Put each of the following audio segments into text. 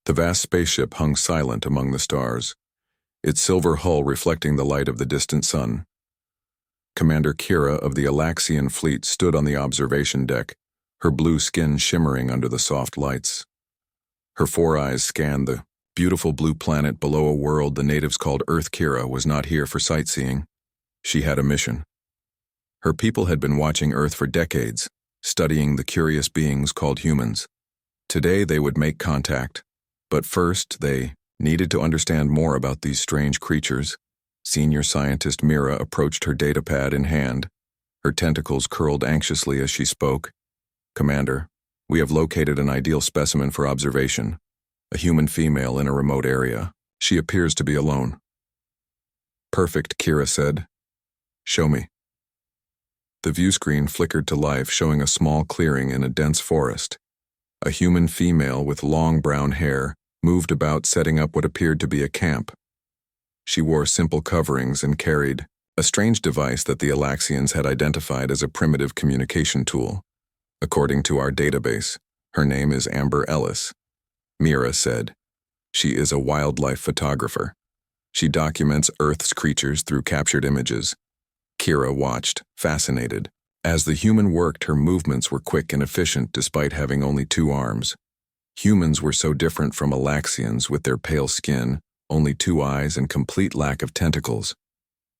The vast spaceship hung silent among the stars, its silver hull reflecting the light of the distant sun. Commander Kira of the Alaxian fleet stood on the observation deck, her blue skin shimmering under the soft lights. Her four eyes scanned the beautiful blue planet below a world the natives called Earth. Kira was not here for sightseeing. She had a mission. Her people had been watching Earth for decades, studying the curious beings called humans. Today they would make contact, but first they needed to understand more about these strange creatures. Senior scientist Mira approached her datapad in hand. Her tentacles curled anxiously as she spoke. "Commander, we have located an ideal specimen for observation, a human female in a remote area. She appears to be alone." "Perfect," Kira said. "Show me." The view screen flickered to life, showing a small clearing in a dense forest. A human female with long brown hair moved about, setting up what appeared to be a camp. She wore simple coverings and carried a strange device that the Alaxians had identified as a primitive communication tool. "According to our database, her name is Amber Ellis," Mira said. "She is a wildlife photographer. She documents Earth's creatures through captured images." Kira watched, fascinated. As the human worked, her movements were quick and efficient despite having only 2 arms. Humans were so different from Alaxians with their pale skin, only 2 eyes, and complete lack of tentacles.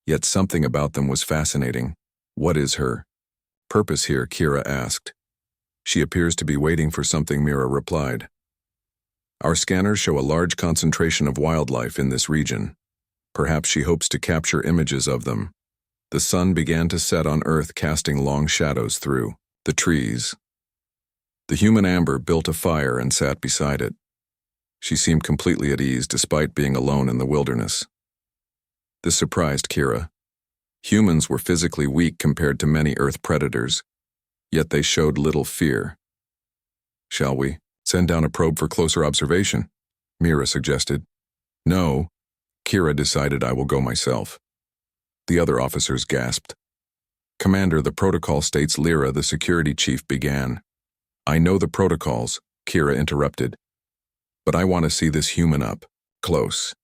Yet something about them was fascinating. "What is her purpose here?" Kira asked. "She appears to be waiting for something," Mira replied. "Our scanners show a large concentration of wildlife in this region. Perhaps she hopes to capture images of them." The sun began to set on Earth, casting long shadows through the trees. The human Amber built a fire and sat beside it. She seemed completely at ease despite being alone in the wilderness. This surprised Kira. Humans were physically weak compared to many Earth predators, yet they showed little fear. "Shall we send down a probe for closer observation?" Mira suggested. "No," Kira decided. "I will go myself." The other officers gasped. "Commander, the protocol states," Lyra, the security chief, began. "I know the protocols," Kira interrupted. "But I want to see this human up close.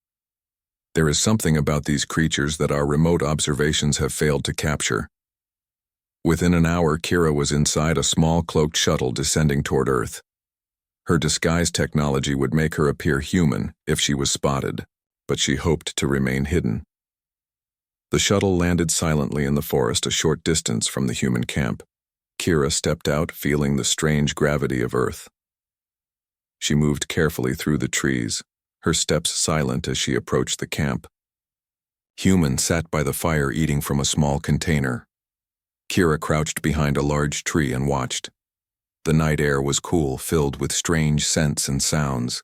There is something about these creatures that our remote observations have failed to capture." Within an hour, Kira was inside a small cloaked shuttle descending toward Earth. Her disguise technology would make her appear human if she was spotted, but she hoped to remain hidden. The shuttle landed silently in the forest a short distance from the human camp. Kira stepped out, feeling the strange gravity of Earth. She moved carefully through the trees, her steps silent as she approached the camp. Human sat by the fire eating from a small container. Kira crouched behind a large tree and watched. The night air was cool, filled with strange scents and sounds.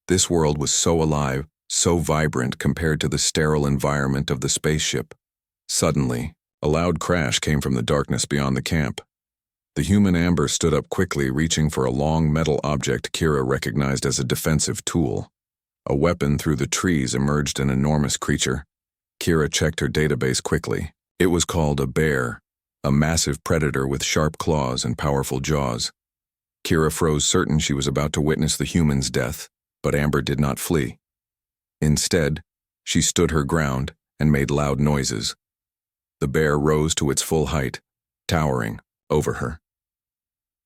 This world was so alive, so vibrant compared to the sterile environment of the spaceship. Suddenly, a loud crash came from the darkness beyond the camp. The human Amber stood up quickly, reaching for a long metal object Kira recognized as a defensive tool. A weapon. Through the trees emerged an enormous creature. Kira checked her database quickly. It was called a bear, a massive predator with sharp claws and powerful jaws. Kira froze, certain she was about to witness the human's death, but Amber did not flee. Instead, she stood her ground and made loud noises. The bear rose to its full height, towering over her.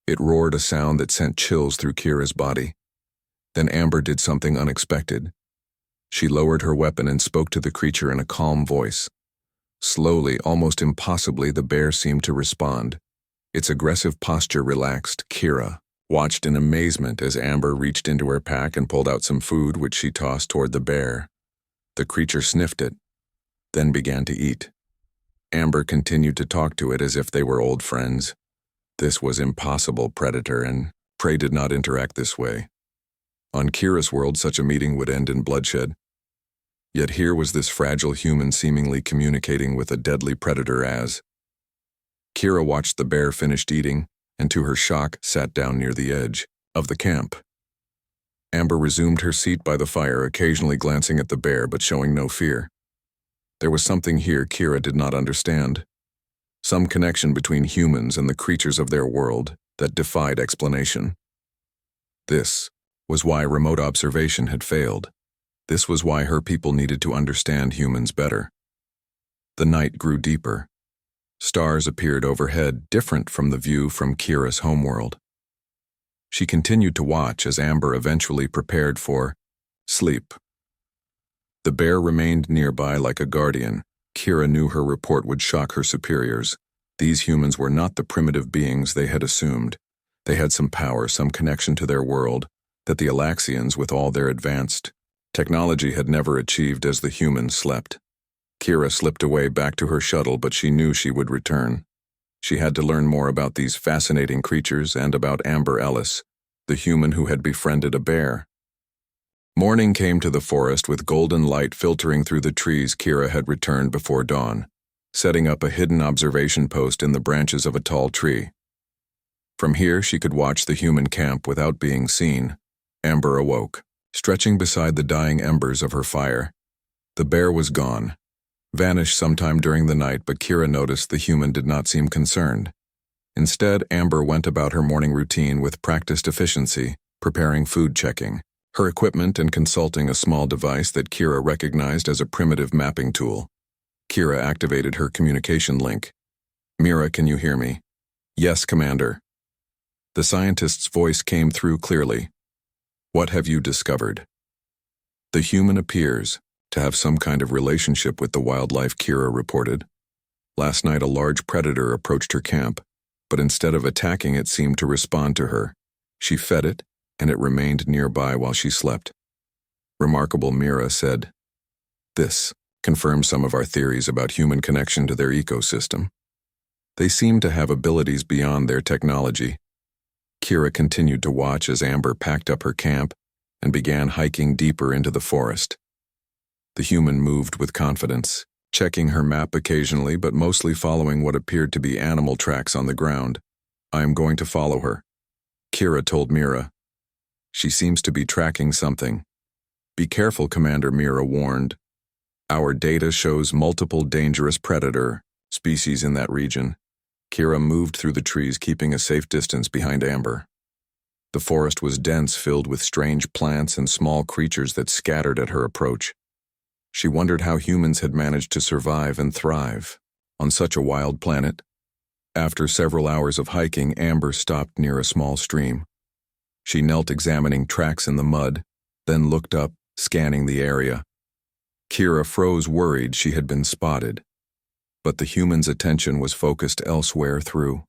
It roared, a sound that sent chills through Kira's body. Then Amber did something unexpected. She lowered her weapon and spoke to the creature in a calm voice. Slowly, almost impossibly, the bear seemed to respond. Its aggressive posture relaxed. Kira watched in amazement as Amber reached into her pack and pulled out some food, which she tossed toward the bear. The creature sniffed it, then began to eat. Amber continued to talk to it as if they were old friends. This was impossible. Predator and prey did not interact this way. On Kira's world, such a meeting would end in bloodshed. Yet here was this fragile human seemingly communicating with a deadly predator. As Kira watched the bear finish eating, and to her shock, sat down near the edge of the camp. Amber resumed her seat by the fire, occasionally glancing at the bear but showing no fear. There was something here Kira did not understand. Some connection between humans and the creatures of their world that defied explanation. This was why remote observation had failed. This was why her people needed to understand humans better. The night grew deeper. Stars appeared overhead, different from the view from Kira's homeworld. She continued to watch as Amber eventually prepared for sleep. The bear remained nearby like a guardian. Kira knew her report would shock her superiors. These humans were not the primitive beings they had assumed. They had some power, some connection to their world, that the Alaxians, with all their advanced technology, had never achieved as the humans slept. Kira slipped away back to her shuttle, but she knew she would return. She had to learn more about these fascinating creatures and about Amber Ellis, the human who had befriended a bear. Morning came to the forest with golden light filtering through the trees. Kira had returned before dawn, setting up a hidden observation post in the branches of a tall tree. From here, she could watch the human camp without being seen. Amber awoke, stretching beside the dying embers of her fire. The bear was gone, vanished sometime during the night, but Kira noticed the human did not seem concerned. Instead, Amber went about her morning routine with practiced efficiency, preparing food, checking her equipment, and consulting a small device that Kira recognized as a primitive mapping tool. Kira activated her communication link. "Mira, can you hear me?" "Yes, Commander." The scientist's voice came through clearly. "What have you discovered?" "The human appears to have some kind of relationship with the wildlife," Kira reported. "Last night a large predator approached her camp, but instead of attacking it seemed to respond to her. She fed it, and it remained nearby while she slept." "Remarkable," Mira said. "This confirms some of our theories about human connection to their ecosystem. They seem to have abilities beyond their technology." Kira continued to watch as Amber packed up her camp and began hiking deeper into the forest. The human moved with confidence, checking her map occasionally but mostly following what appeared to be animal tracks on the ground. "I am going to follow her," Kira told Mira. "She seems to be tracking something." "Be careful, Commander," Mira warned. "Our data shows multiple dangerous predator species in that region." Kira moved through the trees, keeping a safe distance behind Amber. The forest was dense, filled with strange plants and small creatures that scattered at her approach. She wondered how humans had managed to survive and thrive on such a wild planet. After several hours of hiking, Amber stopped near a small stream. She knelt, examining tracks in the mud, then looked up, scanning the area. Kira froze, worried she had been spotted. But the human's attention was focused elsewhere. Through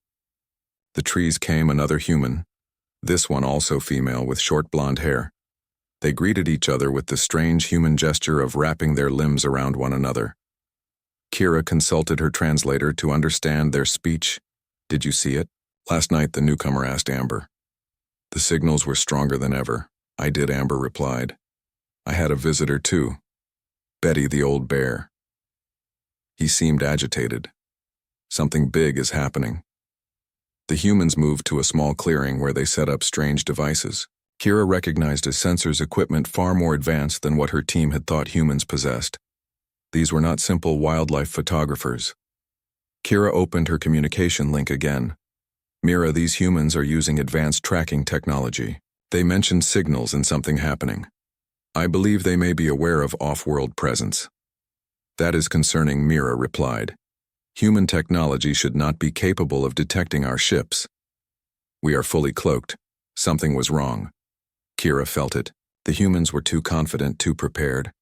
the trees came another human, this one also female with short blonde hair. They greeted each other with the strange human gesture of wrapping their limbs around one another. Kira consulted her translator to understand their speech. "Did you see it?" "Last night," the newcomer asked Amber. "The signals were stronger than ever." "I did," Amber replied. "I had a visitor too. Betty, the old bear." He seemed agitated. "Something big is happening." The humans moved to a small clearing where they set up strange devices. Kira recognized as sensors equipment far more advanced than what her team had thought humans possessed. These were not simple wildlife photographers. Kira opened her communication link again. "Mira, these humans are using advanced tracking technology. They mentioned signals and something happening. I believe they may be aware of off-world presence." "That is concerning," Mira replied. "Human technology should not be capable of detecting our ships. We are fully cloaked. Something was wrong." Kira felt it. The humans were too confident, too prepared.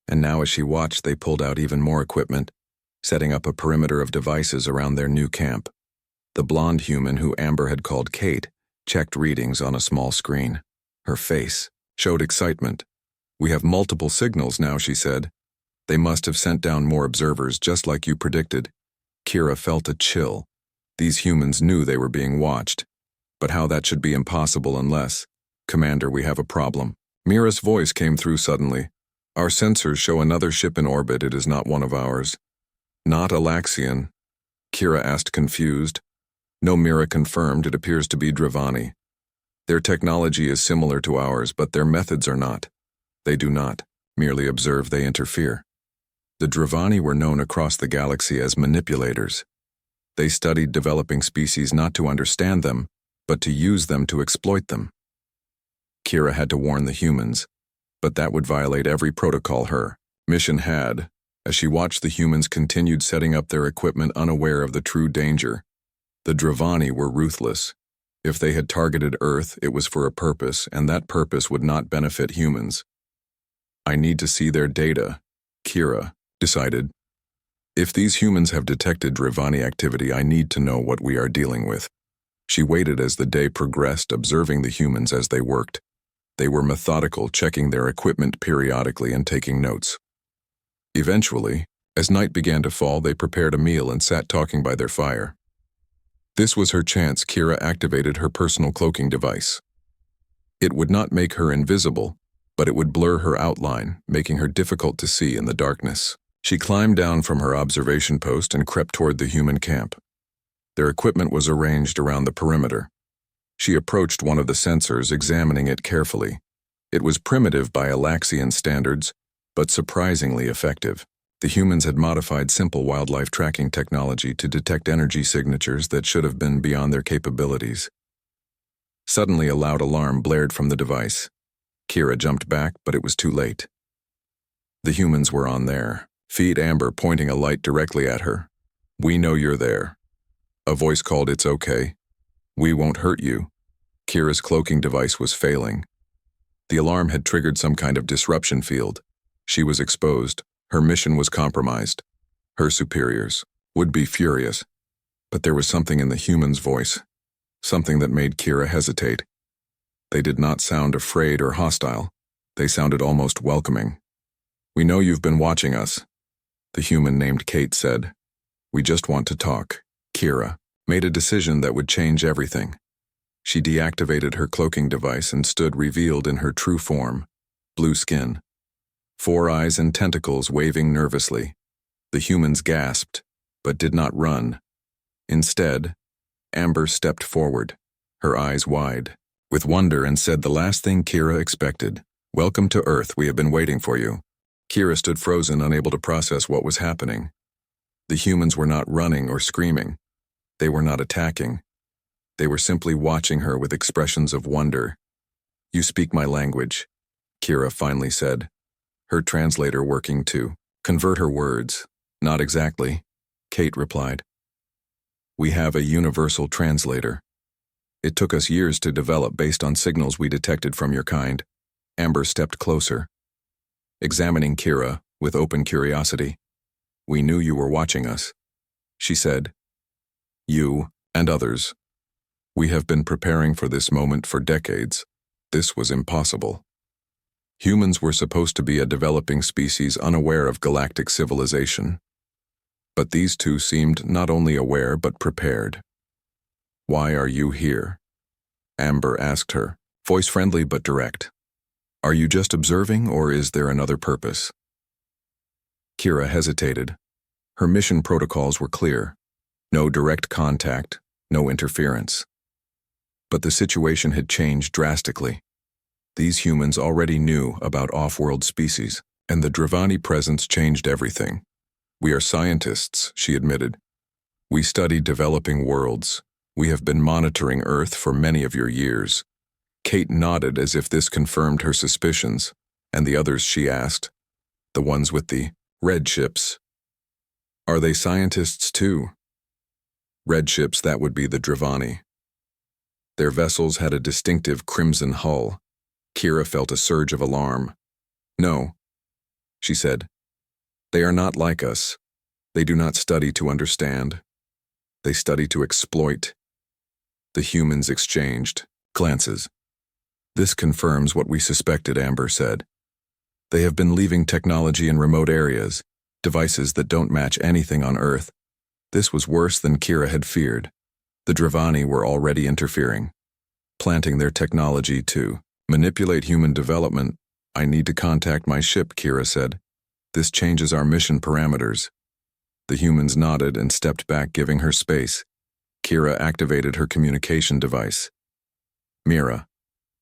And now as she watched, they pulled out even more equipment, setting up a perimeter of devices around their new camp. The blonde human, who Amber had called Kate, checked readings on a small screen. Her face showed excitement. "We have multiple signals now," she said. "They must have sent down more observers, just like you predicted." Kira felt a chill. These humans knew they were being watched. But how that should be impossible unless— "Commander, we have a problem." Mira's voice came through suddenly. "Our sensors show another ship in orbit. It is not one of ours." "Not Alaxian?" Kira asked, confused. "No," Mira confirmed. "It appears to be Dravani. Their technology is similar to ours, but their methods are not. They do not merely observe, they interfere." The Dravani were known across the galaxy as manipulators. They studied developing species not to understand them, but to use them to exploit them. Kira had to warn the humans, but that would violate every protocol her mission had, as she watched the humans continued setting up their equipment unaware of the true danger. The Dravani were ruthless. If they had targeted Earth, it was for a purpose, and that purpose would not benefit humans. I need to see their data, Kira decided. If these humans have detected Dravani activity, I need to know what we are dealing with. She waited as the day progressed, observing the humans as they worked. They were methodical, checking their equipment periodically and taking notes. Eventually, as night began to fall, they prepared a meal and sat talking by their fire. This was her chance. Kira activated her personal cloaking device. It would not make her invisible, but it would blur her outline, making her difficult to see in the darkness. She climbed down from her observation post and crept toward the human camp. Their equipment was arranged around the perimeter. She approached one of the sensors, examining it carefully. It was primitive by Alaxian standards, but surprisingly effective. The humans had modified simple wildlife tracking technology to detect energy signatures that should have been beyond their capabilities. Suddenly, a loud alarm blared from the device. Kira jumped back, but it was too late. The humans were on their feet, Amber pointing a light directly at her. "We know you're there." A voice called, "It's okay. We won't hurt you." Kira's cloaking device was failing. The alarm had triggered some kind of disruption field. She was exposed. Her mission was compromised. Her superiors would be furious. But there was something in the human's voice, something that made Kira hesitate. They did not sound afraid or hostile. They sounded almost welcoming. "We know you've been watching us," the human named Kate said. "We just want to talk." Kira made a decision that would change everything. She deactivated her cloaking device and stood revealed in her true form, blue skin. 4 eyes and tentacles waving nervously. The humans gasped, but did not run. Instead, Amber stepped forward, her eyes wide, with wonder, and said the last thing Kira expected. "Welcome to Earth, we have been waiting for you." Kira stood frozen, unable to process what was happening. The humans were not running or screaming. They were not attacking. They were simply watching her with expressions of wonder. "You speak my language," Kira finally said, her translator working to convert her words. "Not exactly," Kate replied. "We have a universal translator. It took us years to develop based on signals we detected from your kind." Amber stepped closer, examining Kira with open curiosity. "We knew you were watching us," she said. "You and others. We have been preparing for this moment for decades. This was impossible." Humans were supposed to be a developing species unaware of galactic civilization. But these two seemed not only aware but prepared. "Why are you here?" Amber asked her, voice friendly but direct. "Are you just observing, or is there another purpose?" Kira hesitated. Her mission protocols were clear. No direct contact, no interference. But the situation had changed drastically. These humans already knew about off-world species, and the Dravani presence changed everything. "We are scientists," she admitted. "We study developing worlds. We have been monitoring Earth for many of your years." Kate nodded as if this confirmed her suspicions. "And the others?" she asked. "The ones with the red ships. Are they scientists too?" "Red ships, that would be the Dravani. Their vessels had a distinctive crimson hull." Kira felt a surge of alarm. "No," she said. "They are not like us. They do not study to understand. They study to exploit." The humans exchanged glances. "This confirms what we suspected," Amber said. "They have been leaving technology in remote areas, devices that don't match anything on Earth." This was worse than Kira had feared. The Dravani were already interfering, planting their technology to manipulate human development. "I need to contact my ship," Kira said. "This changes our mission parameters." The humans nodded and stepped back, giving her space. Kira activated her communication device. "Mira,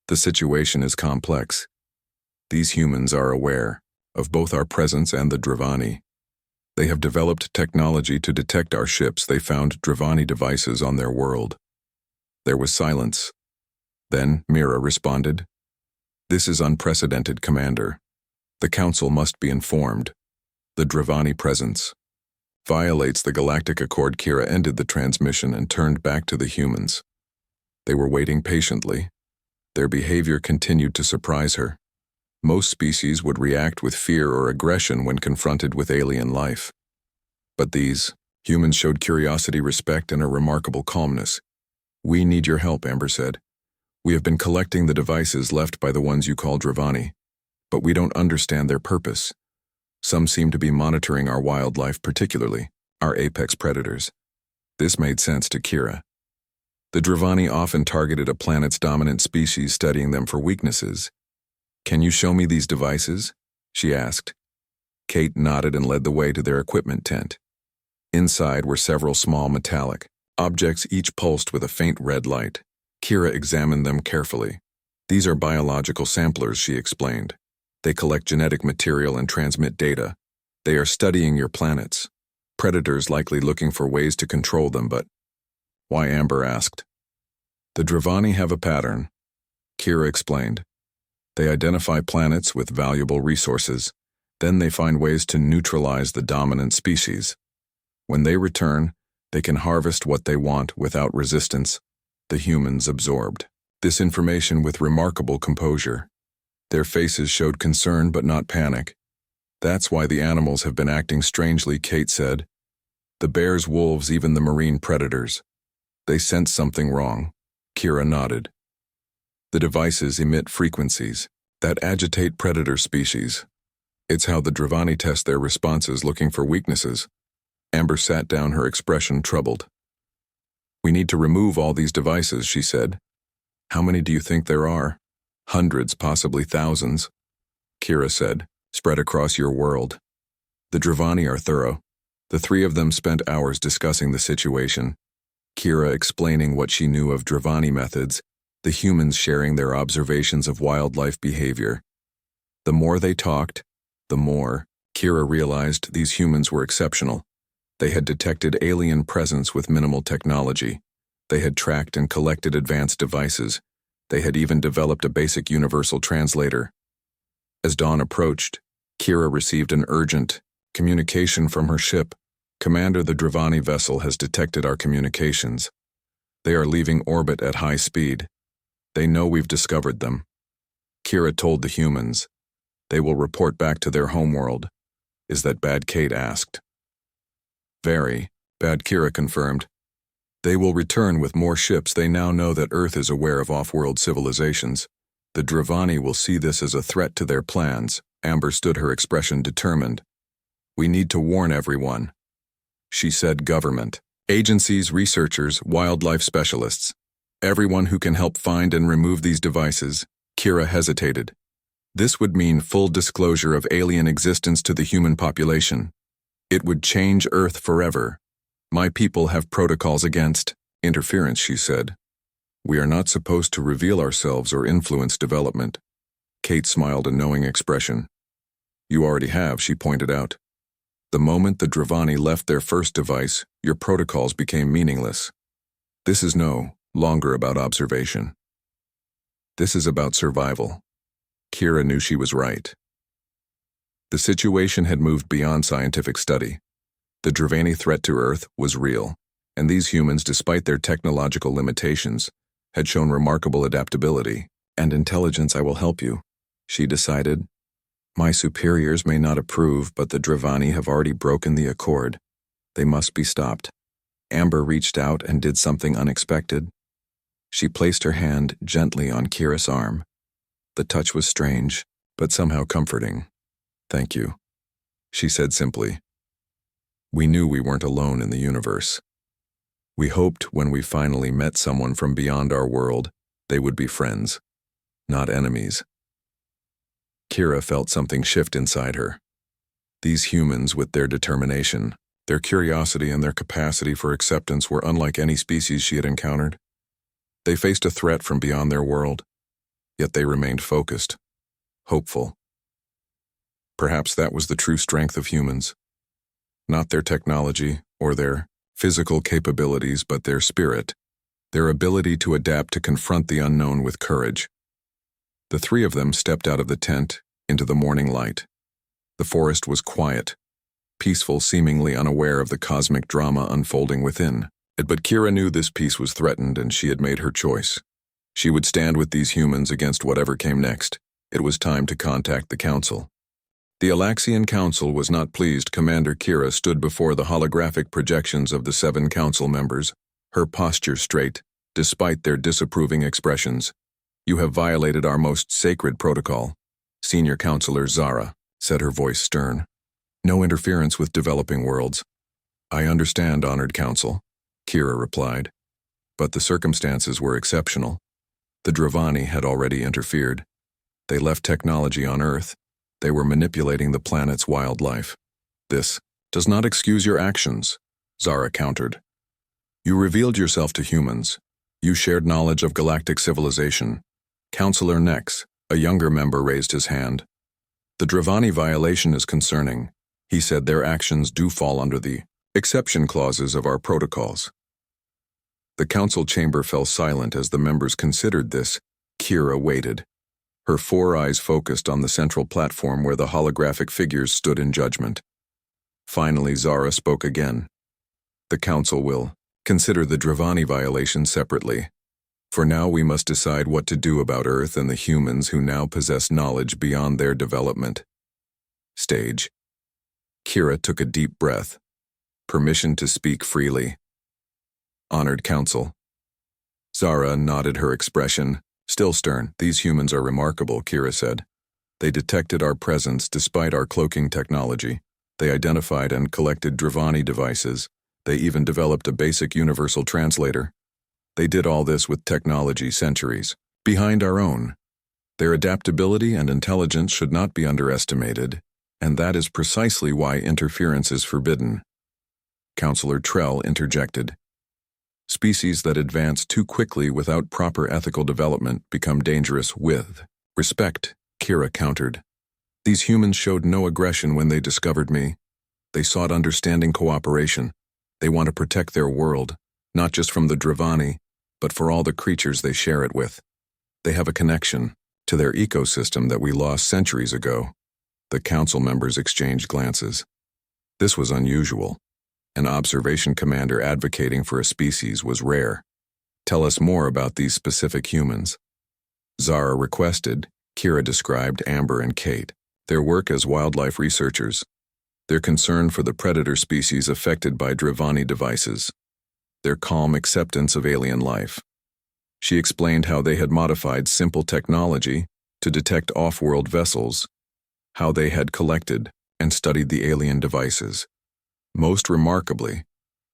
the situation is complex. These humans are aware of both our presence and the Dravani. They have developed technology to detect our ships. They found Dravani devices on their world." There was silence. Then Mira responded, This is unprecedented, Commander. The Council must be informed. The Dravani presence violates the Galactic Accord. Kira ended the transmission and turned back to the humans. They were waiting patiently. Their behavior continued to surprise her. Most species would react with fear or aggression when confronted with alien life. But these humans showed curiosity, respect, and a remarkable calmness. "We need your help," Amber said. "We have been collecting the devices left by the ones you call Dravani, but we don't understand their purpose. Some seem to be monitoring our wildlife, particularly our apex predators." This made sense to Kira. The Dravani often targeted a planet's dominant species, studying them for weaknesses. "Can you show me these devices?" she asked. Kate nodded and led the way to their equipment tent. Inside were several small metallic objects, each pulsed with a faint red light. Kira examined them carefully. "These are biological samplers," she explained. "They collect genetic material and transmit data. They are studying your planets. Predators likely looking for ways to control them, but..." "Why?" Amber asked. "The Dravani have a pattern," Kira explained. "They identify planets with valuable resources. Then they find ways to neutralize the dominant species. When they return, they can harvest what they want without resistance." The humans absorbed this information with remarkable composure. Their faces showed concern but not panic. "That's why the animals have been acting strangely," Kate said. "The bears, wolves, even the marine predators. They sense something wrong." Kira nodded. "The devices emit frequencies that agitate predator species. It's how the Dravani test their responses, looking for weaknesses." Amber sat down, her expression troubled. "We need to remove all these devices," she said. "How many do you think there are?" "Hundreds, possibly thousands," Kira said. "Spread across your world." "The Dravani are thorough." The three of them spent hours discussing the situation. Kira explaining what she knew of Dravani methods, the humans sharing their observations of wildlife behavior. The more they talked, the more Kira realized these humans were exceptional. They had detected alien presence with minimal technology. They had tracked and collected advanced devices. They had even developed a basic universal translator. As dawn approached, Kira received an urgent communication from her ship. "Commander, the Dravani vessel has detected our communications. They are leaving orbit at high speed. They know we've discovered them." Kira told the humans. "They will report back to their homeworld." "Is that bad?" Kate asked. "Very bad," Kira confirmed. "They will return with more ships. They now know that Earth is aware of off-world civilizations. The Dravani will see this as a threat to their plans." Amber stood, her expression determined. "We need to warn everyone," she said. "Government, agencies, researchers, wildlife specialists. Everyone who can help find and remove these devices." Kira hesitated. "This would mean full disclosure of alien existence to the human population. It would change Earth forever. My people have protocols against interference," she said. "We are not supposed to reveal ourselves or influence development." Kate smiled, a knowing expression. "You already have," she pointed out. "The moment the Dravani left their first device, your protocols became meaningless. This is no longer about observation. This is about survival." Kira knew she was right. The situation had moved beyond scientific study. The Dravani threat to Earth was real, and these humans, despite their technological limitations, had shown remarkable adaptability and intelligence. "I will help you," she decided. "My superiors may not approve, but the Dravani have already broken the accord. They must be stopped." Amber reached out and did something unexpected. She placed her hand gently on Kira's arm. The touch was strange, but somehow comforting. "Thank you," she said simply. "We knew we weren't alone in the universe. We hoped when we finally met someone from beyond our world, they would be friends, not enemies." Kira felt something shift inside her. These humans, with their determination, their curiosity, and their capacity for acceptance, were unlike any species she had encountered. They faced a threat from beyond their world, yet they remained focused, hopeful. Perhaps that was the true strength of humans. Not their technology or their physical capabilities, but their spirit, their ability to adapt, to confront the unknown with courage. The three of them stepped out of the tent into the morning light. The forest was quiet, peaceful, seemingly unaware of the cosmic drama unfolding within. But Kira knew this peace was threatened, and she had made her choice. She would stand with these humans against whatever came next. It was time to contact the Council. The Alaxian Council was not pleased. Commander Kira stood before the holographic projections of the 7 council members, her posture straight, despite their disapproving expressions. "You have violated our most sacred protocol," Senior Counselor Zara said, her voice stern. "No interference with developing worlds." "I understand, Honored Council," Kira replied. But the circumstances were exceptional. The Dravani had already interfered. They left technology on Earth. They were manipulating the planet's wildlife. "This does not excuse your actions," Zara countered. "You revealed yourself to humans. You shared knowledge of galactic civilization." Counselor Nex, a younger member, raised his hand. "The Dravani violation is concerning," he said. "Their actions do fall under the exception clauses of our protocols." The council chamber fell silent as the members considered this. Kira waited, her 4 eyes focused on the central platform where the holographic figures stood in judgment. Finally, Zara spoke again. "The council will consider the Dravani violation separately. For now, we must decide what to do about Earth and the humans who now possess knowledge beyond their development stage." Kira took a deep breath. Permission to speak freely. "Honored Council." Zara nodded, her expression still stern. "These humans are remarkable," Kira said. "They detected our presence despite our cloaking technology. They identified and collected Dravani devices. They even developed a basic universal translator. They did all this with technology centuries behind our own. Their adaptability and intelligence should not be underestimated, and that is precisely why interference is forbidden." Counselor Trell interjected. "Species that advance too quickly without proper ethical development become dangerous with respect," Kira countered. "These humans showed no aggression when they discovered me. They sought understanding, cooperation. They want to protect their world, not just from the Dravani, but for all the creatures they share it with. They have a connection to their ecosystem that we lost centuries ago." The council members exchanged glances. This was unusual. An observation commander advocating for a species was rare. "Tell us more about these specific humans." Zara requested. Kira described Amber and Kate, their work as wildlife researchers, their concern for the predator species affected by Dravani devices, their calm acceptance of alien life. She explained how they had modified simple technology to detect off-world vessels, how they had collected and studied the alien devices. Most remarkably,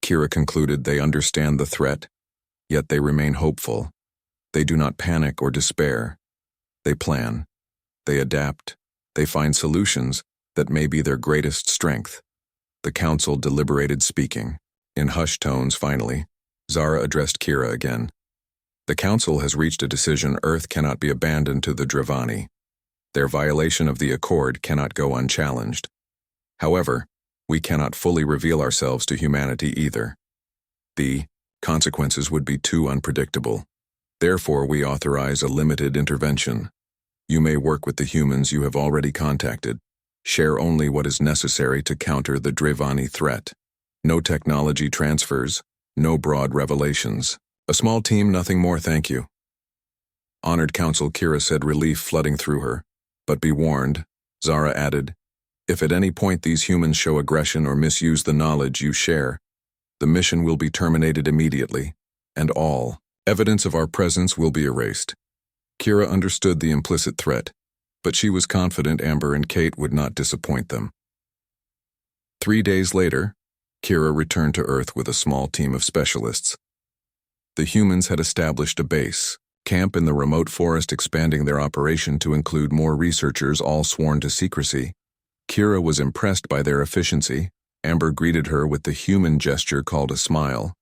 Kira concluded, they understand the threat, yet they remain hopeful. They do not panic or despair. They plan. They adapt. They find solutions that may be their greatest strength. The council deliberated, speaking. In hushed tones, finally, Zara addressed Kira again. "The council has reached a decision. Earth cannot be abandoned to the Dravani. Their violation of the Accord cannot go unchallenged. However, we cannot fully reveal ourselves to humanity either. The consequences would be too unpredictable. Therefore, we authorize a limited intervention. You may work with the humans you have already contacted. Share only what is necessary to counter the Dravani threat. No technology transfers, no broad revelations. A small team, nothing more, thank you." Honored Council, Kira said, relief flooding through her. "But be warned," Zara added. "If at any point these humans show aggression or misuse the knowledge you share, the mission will be terminated immediately, and all evidence of our presence will be erased." Kira understood the implicit threat, but she was confident Amber and Kate would not disappoint them. 3 days later, Kira returned to Earth with a small team of specialists. The humans had established a base camp in the remote forest, expanding their operation to include more researchers, all sworn to secrecy. Kira was impressed by their efficiency. Amber greeted her with the human gesture called a smile.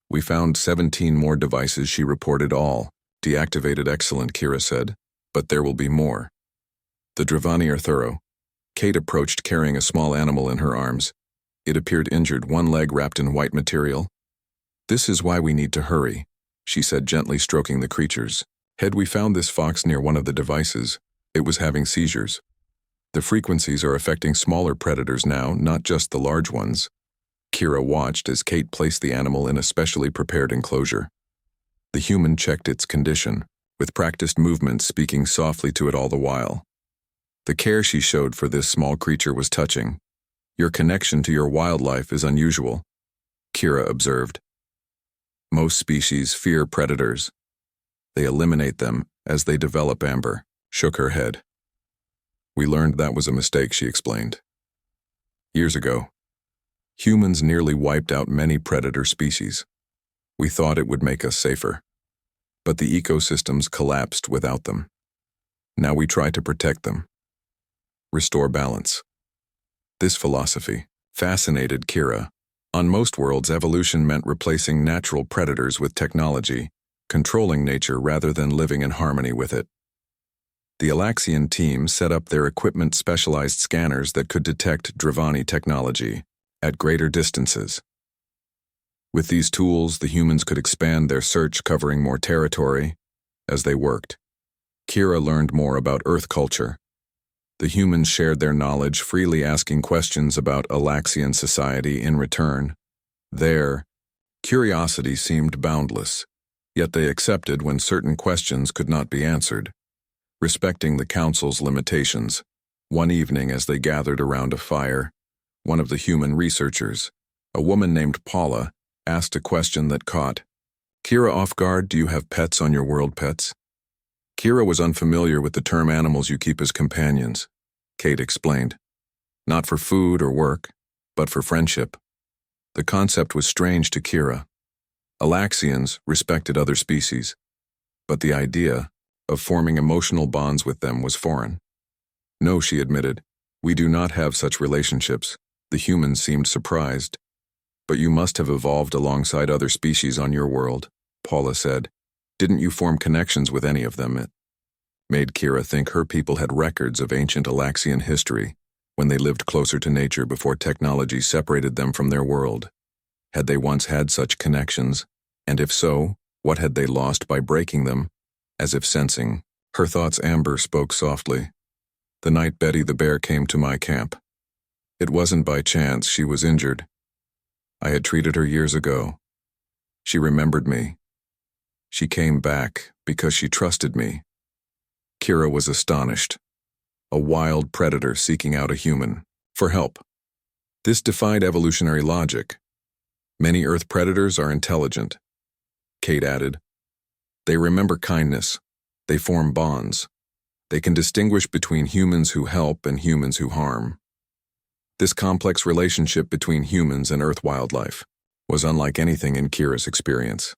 "We found 17 more devices," she reported, "all deactivated." "Excellent," Kira said, "but there will be more." "The Dravani are thorough." Kate approached, carrying a small animal in her arms. It appeared injured, one leg wrapped in white material. "This is why we need to hurry," she said, gently stroking the creature's Had we found this fox near one of the devices, it was having seizures. The frequencies are affecting smaller predators now, not just the large ones. Kira watched as Kate placed the animal in a specially prepared enclosure. The human checked its condition, with practiced movements speaking softly to it all the while. The care she showed for this small creature was touching. Your connection to your wildlife is unusual, Kira observed. Most species fear predators. They eliminate them as they develop. Amber shook her head. We learned that was a mistake, she explained. Years ago, humans nearly wiped out many predator species. We thought it would make us safer. But the ecosystems collapsed without them. Now we try to protect them. Restore balance. This philosophy fascinated Kira. On most worlds, evolution meant replacing natural predators with technology, controlling nature rather than living in harmony with it. The Alaxian team set up their equipment specialized scanners that could detect Dravani technology at greater distances. With these tools, the humans could expand their search, covering more territory. As they worked, Kira learned more about Earth culture. The humans shared their knowledge, freely asking questions about Alaxian society in return. Their curiosity seemed boundless, yet they accepted when certain questions could not be answered, respecting the Council's limitations. One evening, as they gathered around a fire, one of the human researchers, a woman named Paula, asked a question that caught Kira off guard. Do you have pets on your world? Pets? Kira was unfamiliar with the term animals you keep as companions, Kate explained. Not for food or work, but for friendship. The concept was strange to Kira. Alaxians respected other species, but the idea of forming emotional bonds with them was foreign. No, she admitted, we do not have such relationships. The humans seemed surprised. But you must have evolved alongside other species on your world, Paula said. Didn't you form connections with any of them? It made Kira think her people had records of ancient Alaxian history when they lived closer to nature before technology separated them from their world. Had they once had such connections? And if so, what had they lost by breaking them? As if sensing her thoughts, Amber spoke softly. The night Betty the bear came to my camp. It wasn't by chance she was injured. I had treated her years ago. She remembered me. She came back because she trusted me. Kira was astonished. A wild predator seeking out a human for help. This defied evolutionary logic. Many Earth predators are intelligent, Kate added. They remember kindness. They form bonds. They can distinguish between humans who help and humans who harm. This complex relationship between humans and Earth wildlife was unlike anything in Kira's experience.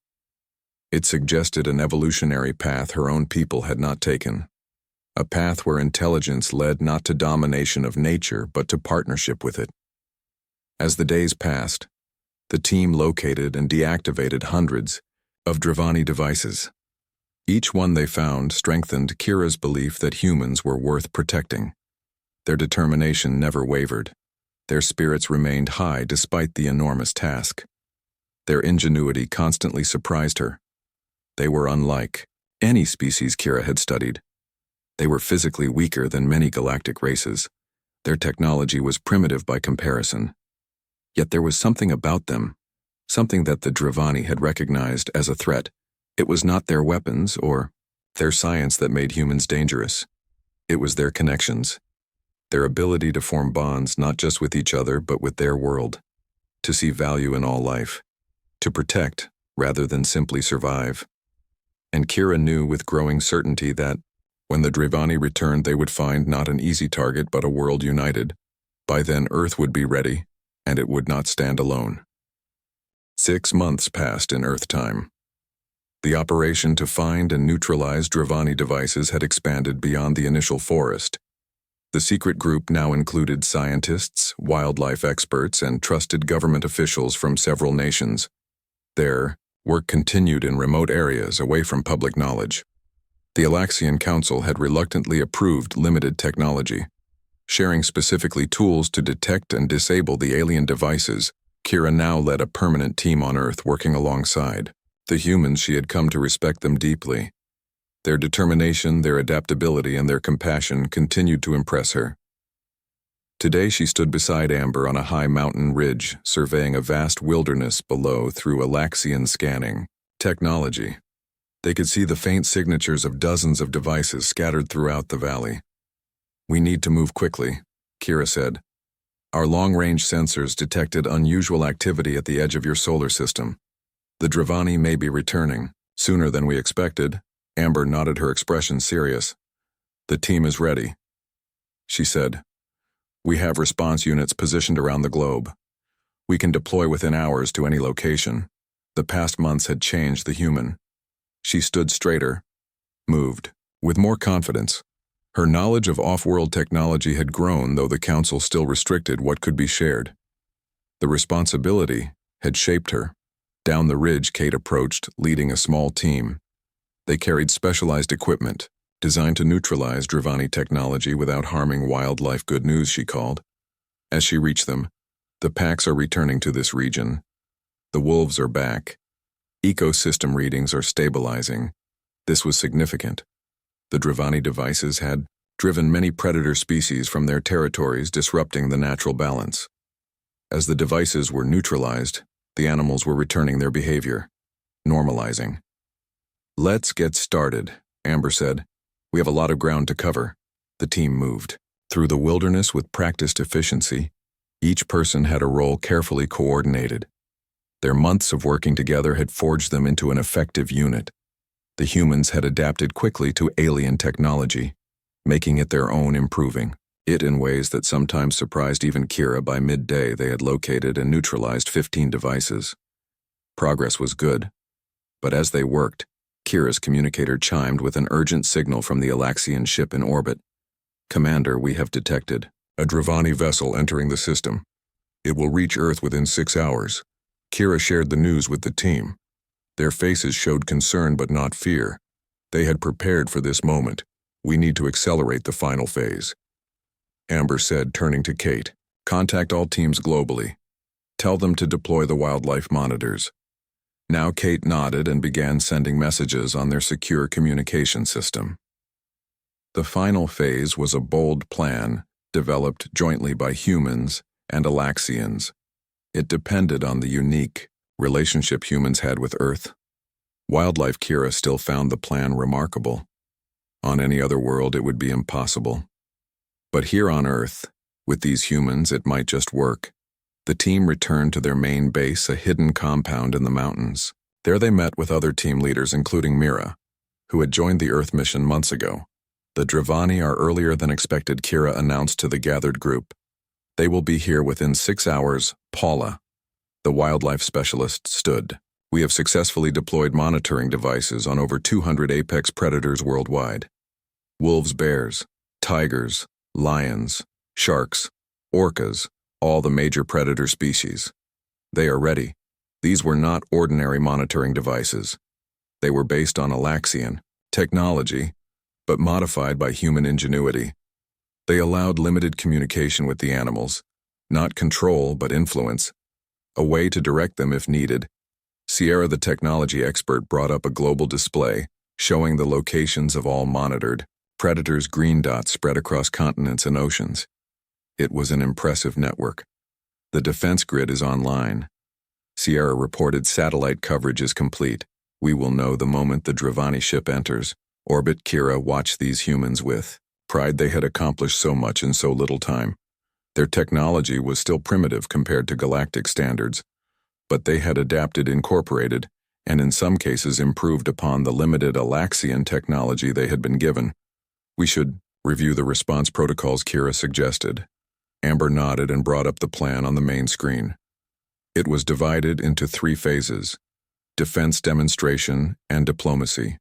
It suggested an evolutionary path her own people had not taken, a path where intelligence led not to domination of nature but to partnership with it. As the days passed, the team located and deactivated hundreds of Dravani devices. Each one they found strengthened Kira's belief that humans were worth protecting. Their determination never wavered. Their spirits remained high despite the enormous task. Their ingenuity constantly surprised her. They were unlike any species Kira had studied. They were physically weaker than many galactic races. Their technology was primitive by comparison. Yet there was something about them, something that the Dravani had recognized as a threat. It was not their weapons or their science that made humans dangerous. It was their connections. Their ability to form bonds not just with each other but with their world, to see value in all life, to protect rather than simply survive. And Kira knew with growing certainty that, when the Dravani returned, they would find not an easy target but a world united. By then Earth would be ready, and it would not stand alone. 6 months passed in Earth time. The operation to find and neutralize Dravani devices had expanded beyond the initial forest. The secret group now included scientists, wildlife experts, and trusted government officials from several nations. Their work continued in remote areas away from public knowledge. The Alaxian Council had reluctantly approved limited technology, sharing specifically tools to detect and disable the alien devices. Kira now led a permanent team on Earth working alongside the humans. She had come to respect them deeply. Their determination, their adaptability, and their compassion continued to impress her. Today she stood beside Amber on a high mountain ridge, surveying a vast wilderness below through Alaxian scanning technology. They could see the faint signatures of dozens of devices scattered throughout the valley. "We need to move quickly," Kira said. "Our long-range sensors detected unusual activity at the edge of your solar system. The Dravani may be returning sooner than we expected." Amber nodded, her expression serious. "The team is ready," she said. "We have response units positioned around the globe. We can deploy within hours to any location." The past months had changed the human. She stood straighter, moved, with more confidence. Her knowledge of off-world technology had grown, though the Council still restricted what could be shared. The responsibility had shaped her. Down the ridge Kate approached, leading a small team. They carried specialized equipment, designed to neutralize Dravani technology without harming wildlife. "Good news," she called. As she reached them, "The packs are returning to this region. The wolves are back. Ecosystem readings are stabilizing." This was significant. The Dravani devices had driven many predator species from their territories, disrupting the natural balance. As the devices were neutralized, the animals were returning their behavior, normalizing. "Let's get started," Amber said. "We have a lot of ground to cover." The team moved through the wilderness with practiced efficiency. Each person had a role carefully coordinated. Their months of working together had forged them into an effective unit. The humans had adapted quickly to alien technology, making it their own, improving it in ways that sometimes surprised even Kira. By midday, they had located and neutralized 15 devices. Progress was good, but as they worked, Kira's communicator chimed with an urgent signal from the Alaxian ship in orbit. "Commander, we have detected a Dravani vessel entering the system. It will reach Earth within 6 hours. Kira shared the news with the team. Their faces showed concern but not fear. They had prepared for this moment. "We need to accelerate the final phase," Amber said, turning to Kate. "Contact all teams globally. Tell them to deploy the wildlife monitors." Now Kate nodded and began sending messages on their secure communication system. The final phase was a bold plan developed jointly by humans and Alaxians. It depended on the unique relationship humans had with Earth. Wildlife. Kira still found the plan remarkable. On any other world it would be impossible. But here on Earth, with these humans, it might just work. The team returned to their main base, a hidden compound in the mountains. There they met with other team leaders, including Mira, who had joined the Earth mission months ago. "The Dravani are earlier than expected," Kira announced to the gathered group. "They will be here within 6 hours." Paula, the wildlife specialist, stood. "We have successfully deployed monitoring devices on over 200 apex predators worldwide. Wolves, bears, tigers, lions, sharks, orcas, all the major predator species. They are ready." These were not ordinary monitoring devices. They were based on Alaxian technology, but modified by human ingenuity. They allowed limited communication with the animals, not control but influence, a way to direct them if needed. Sierra, the technology expert, brought up a global display showing the locations of all monitored predators. Green dots spread across continents and oceans. It was an impressive network. "The defense grid is online," Sierra reported. "Satellite coverage is complete. We will know the moment the Dravani ship enters orbit." Kira watched these humans with pride. They had accomplished so much in so little time. Their technology was still primitive compared to galactic standards, but they had adapted, incorporated, and in some cases improved upon the limited Alaxian technology they had been given. "We should review the response protocols," Kira suggested. Amber nodded and brought up the plan on the main screen. It was divided into 3 phases: defense, demonstration, and diplomacy.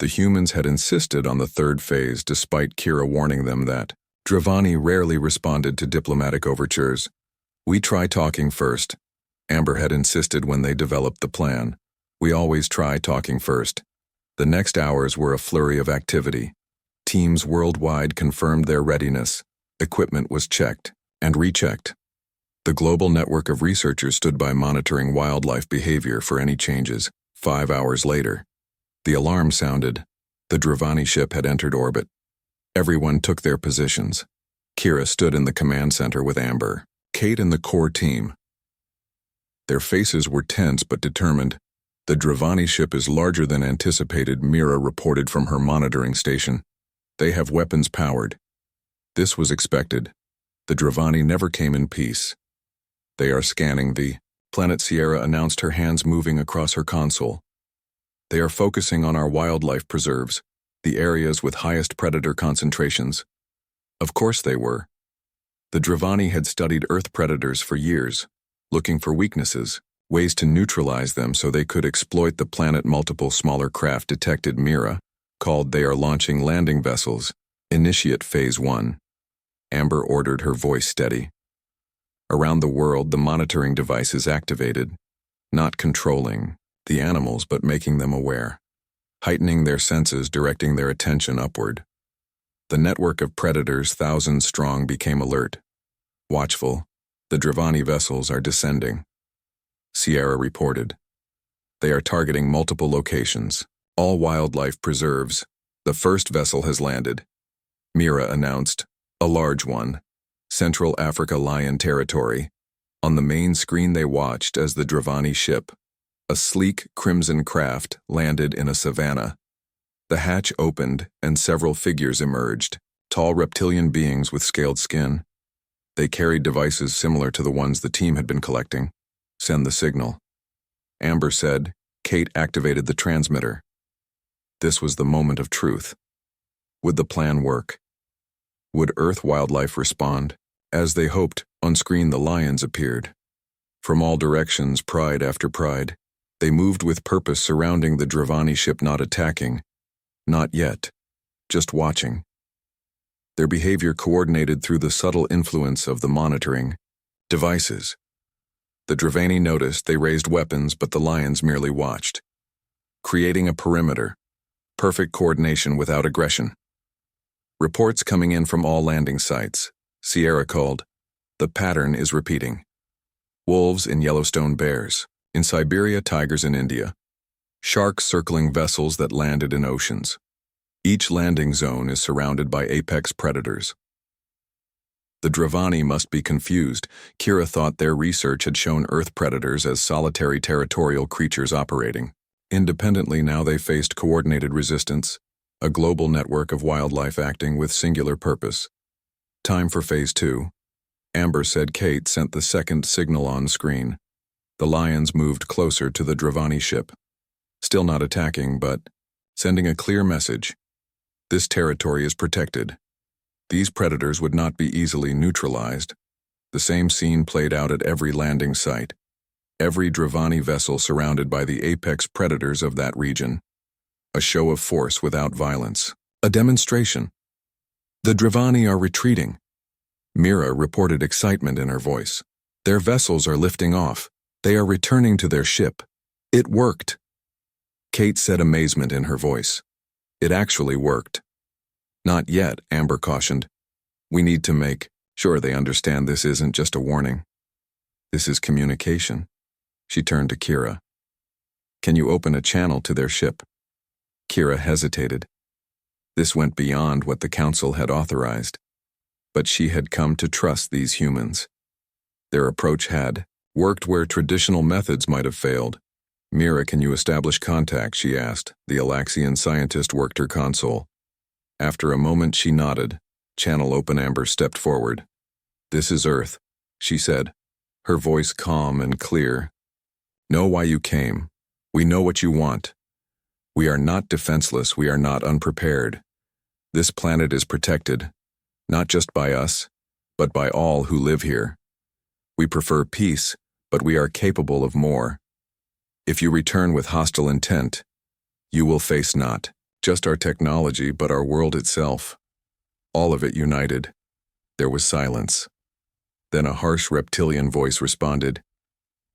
The humans had insisted on the 3rd phase, despite Kira warning them that Dravani rarely responded to diplomatic overtures. "We try talking first," Amber had insisted when they developed the plan. "We always try talking first." The next hours were a flurry of activity. Teams worldwide confirmed their readiness. Equipment was checked and rechecked. The global network of researchers stood by, monitoring wildlife behavior for any changes. 5 hours later, the alarm sounded. The Dravani ship had entered orbit. Everyone took their positions. Kira stood in the command center with Amber, Kate and the core team. Their faces were tense but determined. The Dravani ship is larger than anticipated, Mira reported from her monitoring station. They have weapons powered. This was expected. The Dravani never came in peace. They are scanning the planet, Sierra announced, her hands moving across her console. They are focusing on our wildlife preserves, the areas with highest predator concentrations. Of course they were. The Dravani had studied Earth predators for years, looking for weaknesses, ways to neutralize them so they could exploit the planet. Multiple smaller craft detected Mira, called they are launching landing vessels. Initiate Phase 1. Amber ordered, her voice steady. Around the world, the monitoring device is activated, not controlling the animals but making them aware, heightening their senses, directing their attention upward. The network of predators, thousands strong, became alert. Watchful, the Dravani vessels are descending. Sierra reported. They are targeting multiple locations, all wildlife preserves. The first vessel has landed. Mira announced, a large one, Central Africa Lion Territory. On the main screen they watched as the Dravani ship, a sleek crimson craft, landed in a savanna. The hatch opened and several figures emerged, tall reptilian beings with scaled skin. They carried devices similar to the ones the team had been collecting. Send the signal. Amber said. Kate activated the transmitter. This was the moment of truth. Would the plan work? Would Earth wildlife respond? As they hoped, on screen the lions appeared. From all directions, pride after pride. They moved with purpose, surrounding the Dravani ship, not attacking. Not yet. Just watching. Their behavior coordinated through the subtle influence of the monitoring devices. The Dravani noticed, they raised weapons, but the lions merely watched. Creating a perimeter. Perfect coordination without aggression. Reports coming in from all landing sites. Sierra called. The pattern is repeating. Wolves in Yellowstone, bears. In Siberia, tigers in India. Sharks circling vessels that landed in oceans. Each landing zone is surrounded by apex predators. The Dravani must be confused. Kira thought their research had shown Earth predators as solitary territorial creatures operating independently. Now they faced coordinated resistance, a global network of wildlife acting with singular purpose. Time for Phase 2. Amber said. Kate sent the second signal on screen. The lions moved closer to the Dravani ship. Still not attacking, but sending a clear message. This territory is protected. These predators would not be easily neutralized. The same scene played out at every landing site. Every Dravani vessel surrounded by the apex predators of that region. A show of force without violence. A demonstration. The Dravani are retreating. Mira reported, excitement in her voice. Their vessels are lifting off. They are returning to their ship. It worked. Kate said, amazement in her voice. It actually worked. Not yet, Amber cautioned. We need to make sure they understand this isn't just a warning. This is communication. She turned to Kira. Can you open a channel to their ship? Kira hesitated. This went beyond what the council had authorized. But she had come to trust these humans. Their approach had worked where traditional methods might have failed. Mira, can you establish contact? She asked. The Alaxian scientist worked her console. After a moment she nodded. Channel open. Amber stepped forward. This is Earth, she said, her voice calm and clear. Know why you came. We know what you want. We are not defenseless. We are not unprepared. This planet is protected, not just by us, but by all who live here. We prefer peace, but we are capable of more. If you return with hostile intent, you will face not just our technology but our world itself. All of it united. There was silence. Then a harsh reptilian voice responded.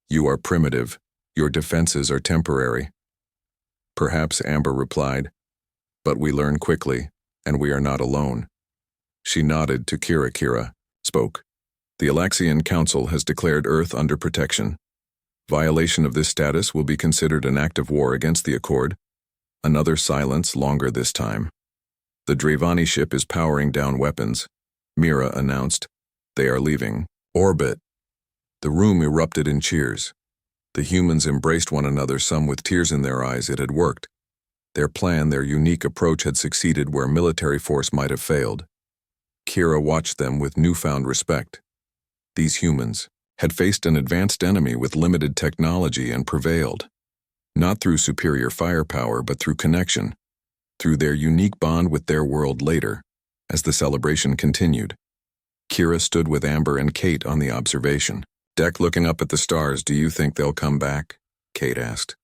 You are primitive. Your defenses are temporary. Perhaps, Amber replied, but we learn quickly, and we are not alone. She nodded to Kira. Kira spoke. The Alaxian Council has declared Earth under protection. Violation of this status will be considered an act of war against the Accord. Another silence, longer this time. The Dravani ship is powering down weapons. Mira announced, "They are leaving orbit." The room erupted in cheers. The humans embraced one another, some with tears in their eyes. It had worked. Their plan, their unique approach had succeeded where military force might have failed. Kira watched them with newfound respect. These humans had faced an advanced enemy with limited technology and prevailed. Not through superior firepower, but through connection, through their unique bond with their world. Later, as the celebration continued, Kira stood with Amber and Kate on the observation deck looking up at the stars. "Do you think they'll come back?" Kate asked.